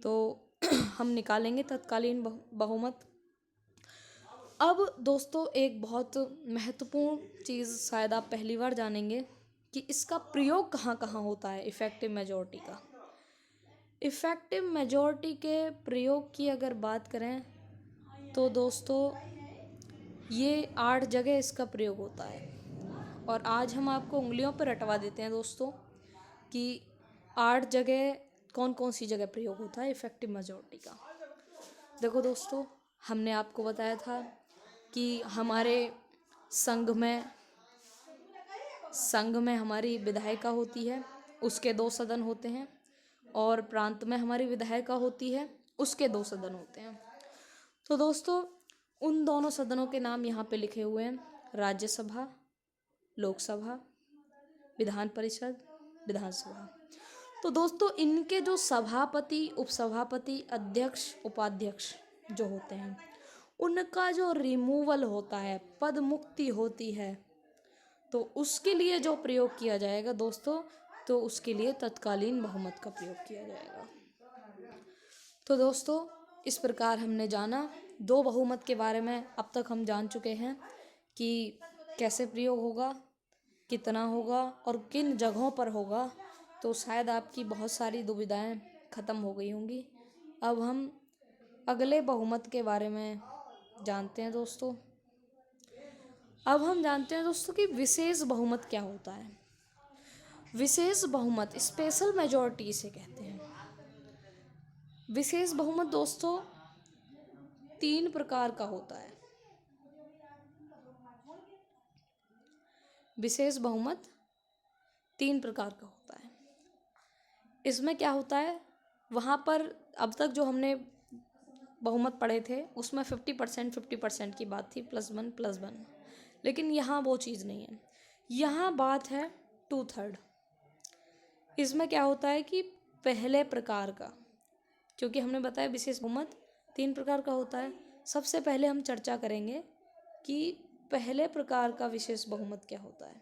तो हम निकालेंगे तत्कालीन बहुमत। अब दोस्तों एक बहुत महत्वपूर्ण चीज़ शायद आप पहली बार जानेंगे कि इसका प्रयोग कहाँ कहाँ होता है इफ़ेक्टिव मेजॉरिटी का। इफ़ेक्टिव मेजॉरिटी के प्रयोग की अगर बात करें तो दोस्तों ये 8 जगह इसका प्रयोग होता है। और आज हम आपको उंगलियों पर रटवा देते हैं दोस्तों कि 8 जगह कौन कौन सी जगह प्रयोग होता है इफ़ेक्टिव मेजॉरिटी का। देखो दोस्तों, हमने आपको बताया था कि हमारे संघ में हमारी विधायिका होती है, उसके 2 सदन होते हैं, और प्रांत में हमारी विधायिका होती है, उसके 2 सदन होते हैं। तो दोस्तों उन दोनों सदनों के नाम यहाँ पे लिखे हुए हैं, राज्यसभा, लोकसभा, विधान परिषद, विधानसभा। तो दोस्तों इनके जो सभापति, उपसभापति, अध्यक्ष, उपाध्यक्ष जो होते हैं उनका जो रिमूवल होता है, पद मुक्ति होती है, तो उसके लिए जो प्रयोग किया जाएगा दोस्तों, तो उसके लिए तत्कालीन बहुमत का प्रयोग किया जाएगा। तो दोस्तों इस प्रकार हमने जाना 2 बहुमत के बारे में। अब तक हम जान चुके हैं कि कैसे प्रयोग होगा, कितना होगा और किन जगहों पर होगा। तो शायद आपकी बहुत सारी दुविधाएं खत्म हो गई होंगी। अब हम अगले बहुमत के बारे में जानते हैं दोस्तों। अब हम जानते हैं दोस्तों कि विशेष बहुमत क्या होता है। विशेष बहुमत, स्पेशल मेजॉरिटी इसे कहते हैं। विशेष बहुमत दोस्तों 3 प्रकार का होता है। विशेष बहुमत 3 प्रकार का होता है। इसमें क्या होता है, वहाँ पर अब तक जो हमने बहुमत पढ़े थे उसमें 50% की बात थी, +1 लेकिन यहाँ वो चीज़ नहीं है। यहाँ बात है 2/3। इसमें क्या होता है कि पहले प्रकार का, क्योंकि हमने बताया विशेष बहुमत 3 प्रकार का होता है, सबसे पहले हम चर्चा करेंगे कि पहले प्रकार का विशेष बहुमत क्या होता है।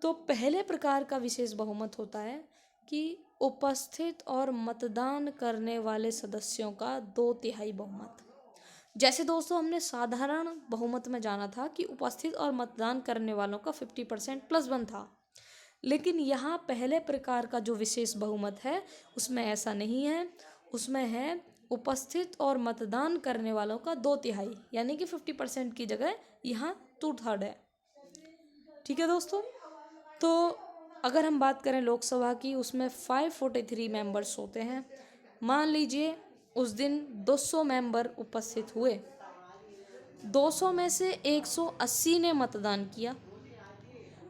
तो पहले प्रकार का विशेष बहुमत होता है कि उपस्थित और मतदान करने वाले सदस्यों का 2/3 बहुमत। जैसे दोस्तों हमने साधारण बहुमत में जाना था कि उपस्थित और मतदान करने वालों का 50% +1 था, लेकिन यहाँ पहले प्रकार का जो विशेष बहुमत है उसमें ऐसा नहीं है। उसमें है उपस्थित और मतदान करने वालों का 2/3 यानी कि 50% की जगह यहाँ 2/3 है। ठीक है दोस्तों। तो अगर हम बात करें लोकसभा की, उसमें 543 मेंबर्स होते हैं। मान लीजिए उस दिन 200 मेंबर उपस्थित हुए, 200 में से 180 ने मतदान किया।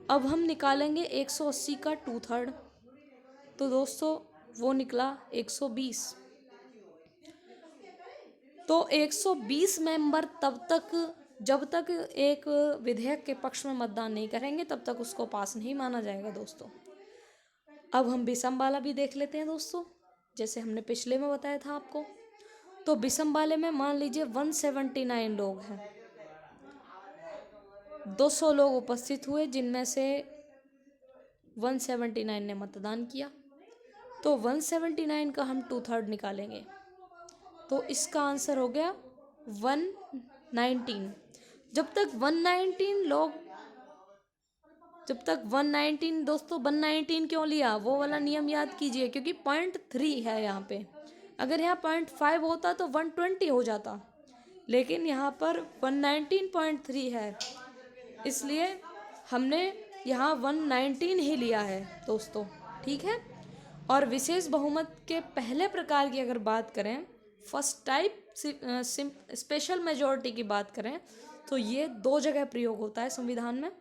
अब हम निकालेंगे 180 का 2/3, तो दोस्तों वो निकला 120। तो 120 मेंबर तब तक, जब तक एक विधेयक के पक्ष में मतदान नहीं करेंगे तब तक उसको पास नहीं माना जाएगा दोस्तों। अब हम विषम वाला भी देख लेते हैं दोस्तों, जैसे हमने पिछले में बताया था आपको। तो विषम वाले में मान लीजिए 179 लोग हैं, 200 लोग उपस्थित हुए, जिनमें से 179 ने मतदान किया। तो 179 का हम 2/3 निकालेंगे, तो इसका आंसर हो गया 119। जब तक 119 लोग, जब तक 119, दोस्तों 119 क्यों लिया, वो वाला नियम याद कीजिए, क्योंकि 0.3 है यहाँ पे। अगर यहाँ 0.5 होता तो 120 हो जाता, लेकिन यहाँ पर 119.3 है, इसलिए हमने यहाँ 119 ही लिया है दोस्तों, ठीक है। और विशेष बहुमत के पहले प्रकार की अगर बात करें, फर्स्ट टाइप स्पेशल मेजॉरिटी की बात करें, तो ये 2 जगह प्रयोग होता है संविधान में,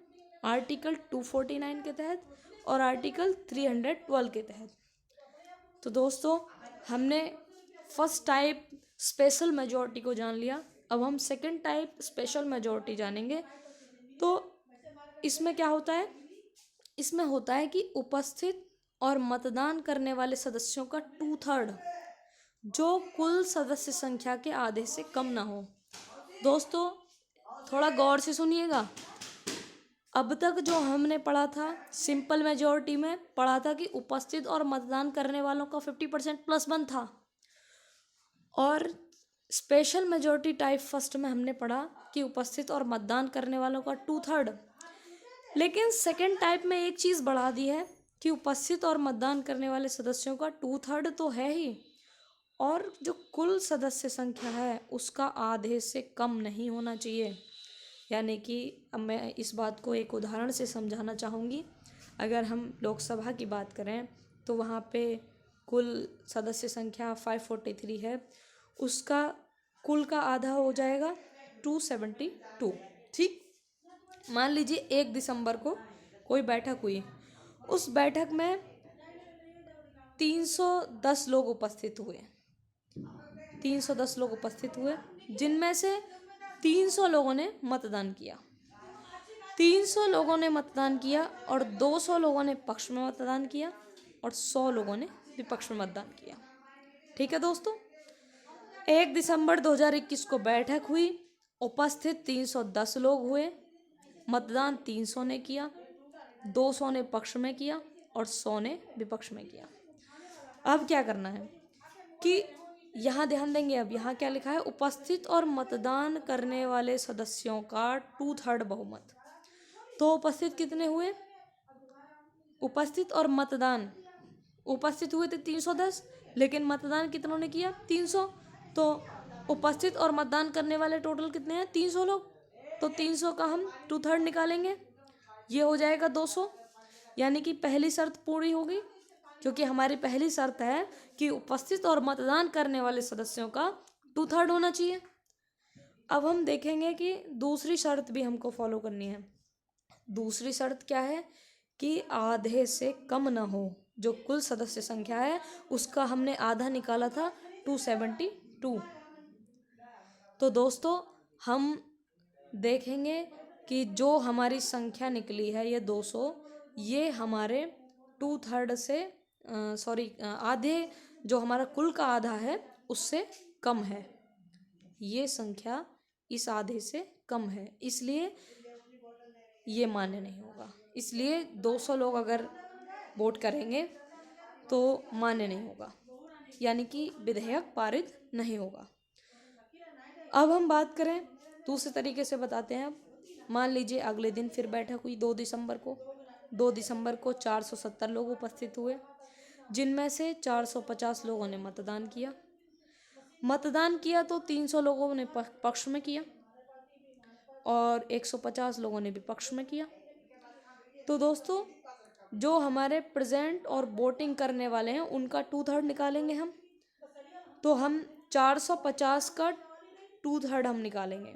आर्टिकल 249 के तहत और आर्टिकल 312 के तहत। तो दोस्तों हमने फर्स्ट टाइप स्पेशल मेजॉरिटी को जान लिया, अब हम सेकंड टाइप स्पेशल मेजॉरिटी जानेंगे। तो इसमें क्या होता है, इसमें होता है कि उपस्थित और मतदान करने वाले सदस्यों का 2/3 जो कुल सदस्य संख्या के आधे से कम ना हो। दोस्तों थोड़ा गौर से सुनिएगा, अब तक जो हमने पढ़ा था सिंपल मेजॉरिटी में पढ़ा था कि उपस्थित और मतदान करने वालों का 50% +1 था, और स्पेशल मेजॉरिटी टाइप फर्स्ट में हमने पढ़ा कि उपस्थित और मतदान करने वालों का 2/3। लेकिन सेकेंड टाइप में एक चीज़ बढ़ा दी है कि उपस्थित और मतदान करने वाले सदस्यों का 2/3 तो है ही, और जो कुल सदस्य संख्या है उसका आधे से कम नहीं होना चाहिए। यानी कि अब मैं इस बात को एक उदाहरण से समझाना चाहूँगी। अगर हम लोकसभा की बात करें तो वहाँ पे कुल सदस्य संख्या 543 है, उसका कुल का आधा हो जाएगा 272। ठीक, मान लीजिए 1 दिसंबर को कोई बैठक हुई, उस बैठक में 310 लोग उपस्थित हुए, 310 लोग उपस्थित हुए, जिनमें से 300 लोगों ने मतदान किया, 300 लोगों ने मतदान किया और 200 लोगों ने पक्ष में मतदान किया और 100 लोगों ने विपक्ष में मतदान किया। ठीक है दोस्तों, 1 दिसंबर 2021 को बैठक हुई, उपस्थित 310 लोग हुए, मतदान 300 ने किया, 200 ने पक्ष में किया और 100 ने विपक्ष में किया। अब क्या करना है कि यहाँ ध्यान देंगे, अब यहाँ क्या लिखा है, उपस्थित और मतदान करने वाले सदस्यों का 2/3 बहुमत। तो उपस्थित कितने हुए, उपस्थित और मतदान, उपस्थित हुए थे 310, लेकिन मतदान कितनों ने किया, 300। तो उपस्थित और मतदान करने वाले टोटल कितने हैं, 300 लोग। तो 300 का हम 2/3 निकालेंगे, ये हो जाएगा 200। यानी कि पहली शर्त पूरी होगी, क्योंकि हमारी पहली शर्त है कि उपस्थित और मतदान करने वाले सदस्यों का 2/3 होना चाहिए। अब हम देखेंगे कि दूसरी शर्त भी हमको फॉलो करनी है। दूसरी शर्त क्या है कि आधे से कम ना हो, जो कुल सदस्य संख्या है उसका हमने आधा निकाला था 272। तो दोस्तों हम देखेंगे कि जो हमारी संख्या निकली है ये 200, ये हमारे 2/3 से आधे, जो हमारा कुल का आधा है उससे कम है, ये संख्या इस आधे से कम है, इसलिए ये मान्य नहीं होगा। इसलिए 200 लोग अगर वोट करेंगे तो मान्य नहीं होगा, यानी कि विधेयक पारित नहीं होगा। अब हम बात करें दूसरे तरीके से बताते हैं। मान लीजिए अगले दिन फिर बैठक हुई 2 दिसंबर को। 2 दिसंबर को 470 लोग उपस्थित हुए, जिनमें से 450 लोगों ने मतदान किया। मतदान किया तो 300 लोगों ने पक्ष में किया और 150 लोगों ने विपक्ष में किया। तो दोस्तों जो हमारे प्रेजेंट और वोटिंग करने वाले हैं उनका 2/3 निकालेंगे हम। तो हम 450 का 2/3 हम निकालेंगे,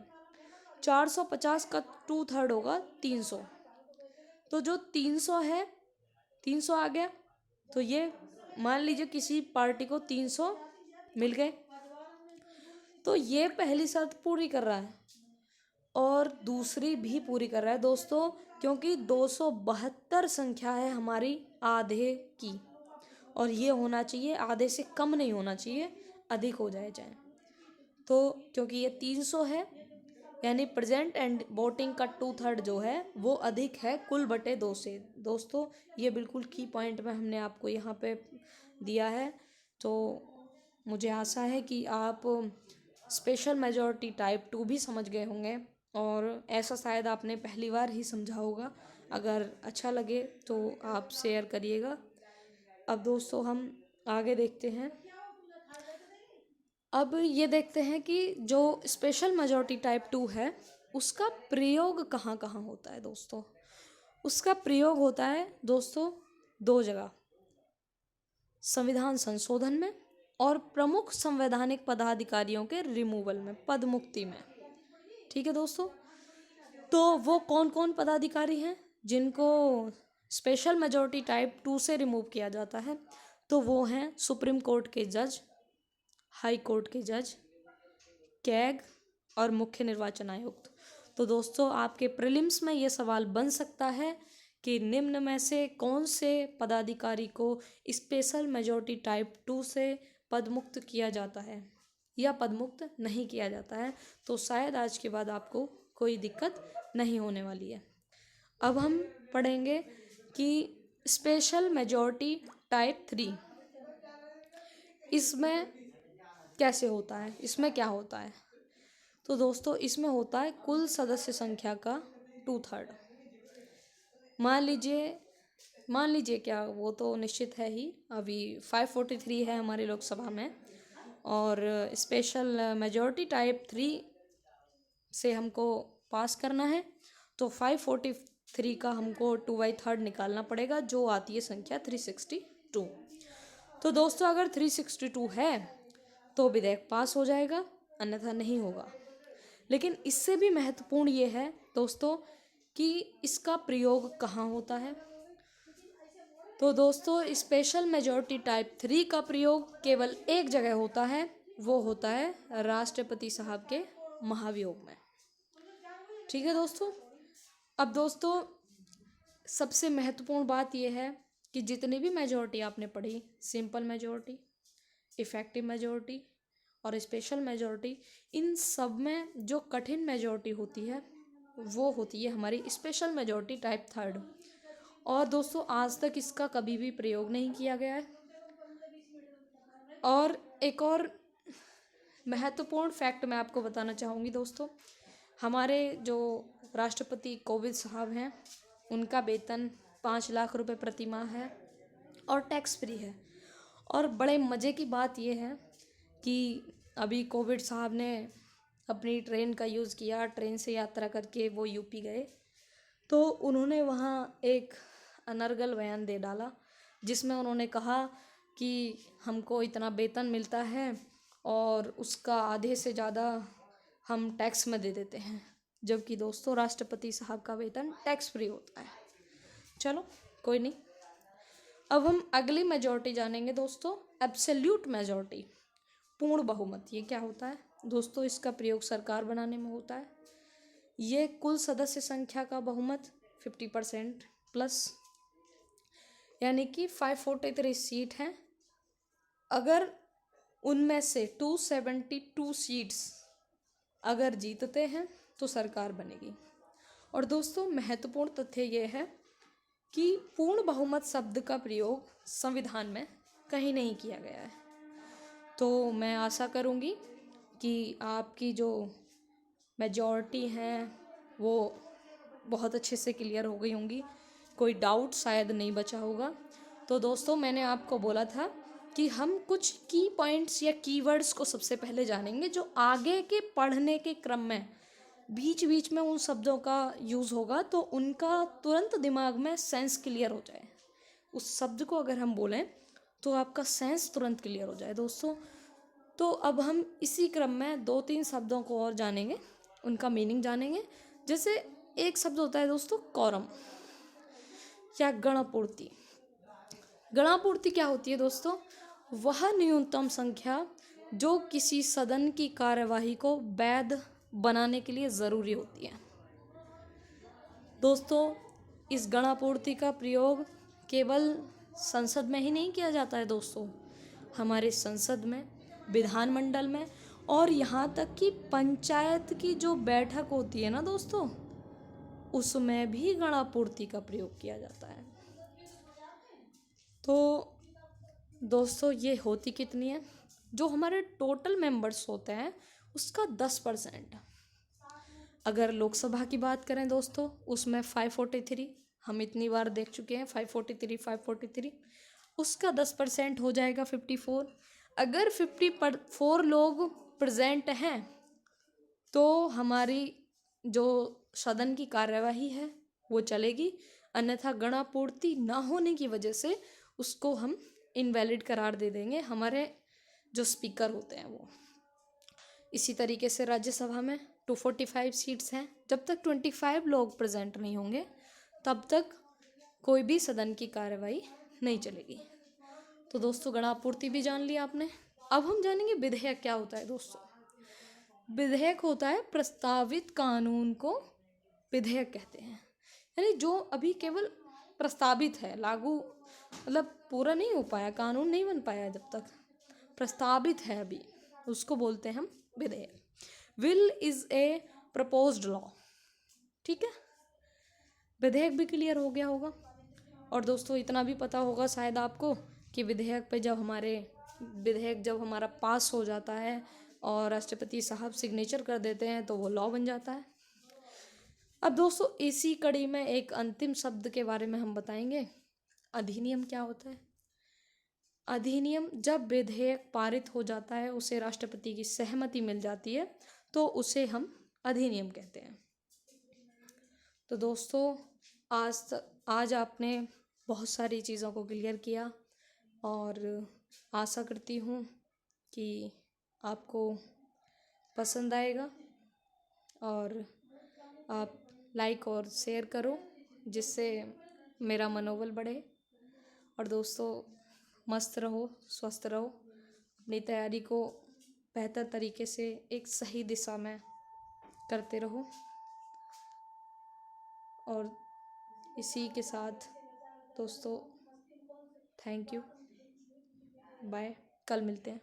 450 का 2/3 होगा 300। तो जो 300 है, 300 आ गया, तो ये मान लीजिए किसी पार्टी को 300 मिल गए, तो ये पहली शर्त पूरी कर रहा है और दूसरी भी पूरी कर रहा है दोस्तों, क्योंकि 272 संख्या है हमारी आधे की, और ये होना चाहिए, आधे से कम नहीं होना चाहिए, अधिक हो जाए। तो क्योंकि ये 300 है, यानी प्रेजेंट एंड वोटिंग का 2/3 जो है वो अधिक है कुल बटे 2 से। दोस्तों ये बिल्कुल की पॉइंट में हमने आपको यहाँ पे दिया है। तो मुझे आशा है कि आप स्पेशल मेजॉरिटी टाइप 2 भी समझ गए होंगे, और ऐसा शायद आपने पहली बार ही समझा होगा। अगर अच्छा लगे तो आप शेयर करिएगा। अब दोस्तों हम आगे देखते हैं। अब ये देखते हैं कि जो स्पेशल मेजॉरिटी टाइप 2 है उसका प्रयोग कहाँ कहाँ होता है दोस्तों। उसका प्रयोग होता है दोस्तों 2 जगह, संविधान संशोधन में और प्रमुख संवैधानिक पदाधिकारियों के रिमूवल में, पद मुक्ति में। ठीक है दोस्तों, तो वो कौन कौन पदाधिकारी हैं जिनको स्पेशल मेजॉरिटी टाइप 2 से रिमूव किया जाता है? तो वो हैं सुप्रीम कोर्ट के जज, हाई कोर्ट के जज, कैग और मुख्य निर्वाचन आयुक्त। तो दोस्तों आपके प्रीलिम्स में ये सवाल बन सकता है कि निम्न में से कौन से पदाधिकारी को स्पेशल मेजॉरिटी टाइप 2 से पदमुक्त किया जाता है या पदमुक्त नहीं किया जाता है। तो शायद आज के बाद आपको कोई दिक्कत नहीं होने वाली है। अब हम पढ़ेंगे कि स्पेशल मेजॉरिटी टाइप 3 इसमें कैसे होता है, इसमें क्या होता है। तो दोस्तों इसमें होता है कुल सदस्य संख्या का 2/3। मान लीजिए क्या, वो तो निश्चित है ही, अभी 543 है हमारी लोकसभा में, और स्पेशल मेजॉरिटी टाइप 3 से हमको पास करना है तो 543 का हमको 2/3 निकालना पड़ेगा, जो आती है संख्या 362। तो दोस्तों अगर 362 है तो विधेयक पास हो जाएगा, अन्यथा नहीं होगा। लेकिन इससे भी महत्वपूर्ण ये है दोस्तों कि इसका प्रयोग कहाँ होता है। तो दोस्तों स्पेशल मेजॉरिटी टाइप 3 का प्रयोग केवल एक जगह होता है, वो होता है राष्ट्रपति साहब के महाभियोग में। ठीक है दोस्तों। अब दोस्तों सबसे महत्वपूर्ण बात यह है कि जितनी भी मेजॉरिटी आपने पढ़ी, सिंपल मेजॉरिटी, इफेक्टिव मेजॉरिटी और स्पेशल मेजॉरिटी, इन सब में जो कठिन मेजॉरिटी होती है वो होती है हमारी स्पेशल मेजॉरिटी टाइप 3। और दोस्तों आज तक इसका कभी भी प्रयोग नहीं किया गया है। और एक और महत्वपूर्ण फैक्ट मैं आपको बताना चाहूँगी दोस्तों, हमारे जो राष्ट्रपति कोविंद साहब हैं उनका वेतन 5 लाख रुपए प्रति माह है और टैक्स फ्री है। और बड़े मज़े की बात यह है कि अभी कोविंद साहब ने अपनी ट्रेन का यूज़ किया, ट्रेन से यात्रा करके वो यूपी गए, तो उन्होंने वहाँ एक अनर्गल बयान दे डाला जिसमें उन्होंने कहा कि हमको इतना वेतन मिलता है और उसका आधे से ज़्यादा हम टैक्स में दे देते हैं, जबकि दोस्तों राष्ट्रपति साहब का वेतन टैक्स फ्री होता है। चलो कोई नहीं। अब हम अगली मेजॉरिटी जानेंगे दोस्तों, एब्सोल्यूट मेजॉरिटी, पूर्ण बहुमत। ये क्या होता है दोस्तों? इसका प्रयोग सरकार बनाने में होता है। ये कुल सदस्य संख्या का बहुमत 50% प्लस, यानी कि 543 सीट हैं। अगर उनमें से 272 सीट्स अगर जीतते हैं तो सरकार बनेगी। और दोस्तों महत्वपूर्ण तथ्य ये है कि पूर्ण बहुमत शब्द का प्रयोग संविधान में कहीं नहीं किया गया है। तो मैं आशा करूँगी कि आपकी जो मेजॉरिटी हैं वो बहुत अच्छे से क्लियर हो गई होंगी, कोई डाउट शायद नहीं बचा होगा। तो दोस्तों मैंने आपको बोला था कि हम कुछ की पॉइंट्स या कीवर्ड्स को सबसे पहले जानेंगे जो आगे के पढ़ने के क्रम में बीच बीच में उन शब्दों का यूज़ होगा, तो उनका तुरंत दिमाग में सेंस क्लियर हो जाए। उस शब्द को अगर हम बोलें तो आपका सेंस तुरंत क्लियर हो जाए दोस्तों। तो अब हम इसी क्रम में 2-3 शब्दों को और जानेंगे, उनका मीनिंग जानेंगे। जैसे एक शब्द होता है दोस्तों कोरम या गणापूर्ति। गणापूर्ति क्या होती है दोस्तों? वह न्यूनतम संख्या जो किसी सदन की कार्यवाही को वैध बनाने के लिए ज़रूरी होती है। दोस्तों इस गणापूर्ति का प्रयोग केवल संसद में ही नहीं किया जाता है दोस्तों, हमारे संसद में, विधानमंडल में और यहाँ तक कि पंचायत की जो बैठक होती है ना दोस्तों, उसमें भी गणापूर्ति का प्रयोग किया जाता है। तो दोस्तों ये होती कितनी है, जो हमारे टोटल मेंबर्स होते हैं उसका 10%। अगर लोकसभा की बात करें दोस्तों, उसमें 543, हम इतनी बार देख चुके हैं 543, उसका 10% हो जाएगा 54। अगर 54 लोग प्रेजेंट हैं तो हमारी जो सदन की कार्यवाही है वो चलेगी, अन्यथा गणापूर्ति ना होने की वजह से उसको हम इनवैलिड करार दे देंगे, हमारे जो स्पीकर होते हैं वो। इसी तरीके से राज्यसभा में 245 सीट्स हैं, जब तक 25 लोग प्रेजेंट नहीं होंगे तब तक कोई भी सदन की कार्यवाही नहीं चलेगी। तो दोस्तों गणापूर्ति भी जान लिया आपने। अब हम जानेंगे विधेयक क्या होता है दोस्तों। विधेयक होता है प्रस्तावित कानून को विधेयक कहते हैं, यानी जो अभी केवल प्रस्तावित है, लागू मतलब पूरा नहीं हो पाया, कानून नहीं बन पाया, जब तक प्रस्तावित है अभी, उसको बोलते हैं हम विधेयक। Will is a proposed law. ठीक है, विधेयक भी क्लियर हो गया होगा। और दोस्तों इतना भी पता होगा शायद आपको कि विधेयक जब हमारा पास हो जाता है और राष्ट्रपति साहब सिग्नेचर कर देते हैं तो वो लॉ बन जाता है। अब दोस्तों इसी कड़ी में एक अंतिम शब्द के बारे में हम बताएंगे, अधिनियम क्या होता है। अधिनियम, जब विधेयक पारित हो जाता है, उसे राष्ट्रपति की सहमति मिल जाती है, तो उसे हम अधिनियम कहते हैं। तो दोस्तों आज आपने बहुत सारी चीज़ों को क्लियर किया और आशा करती हूँ कि आपको पसंद आएगा, और आप लाइक और शेयर करो जिससे मेरा मनोबल बढ़े। और दोस्तों मस्त रहो, स्वस्थ रहो, अपनी तैयारी को बेहतर तरीके से एक सही दिशा में करते रहो। और इसी के साथ दोस्तों थैंक यू, बाय, कल मिलते हैं।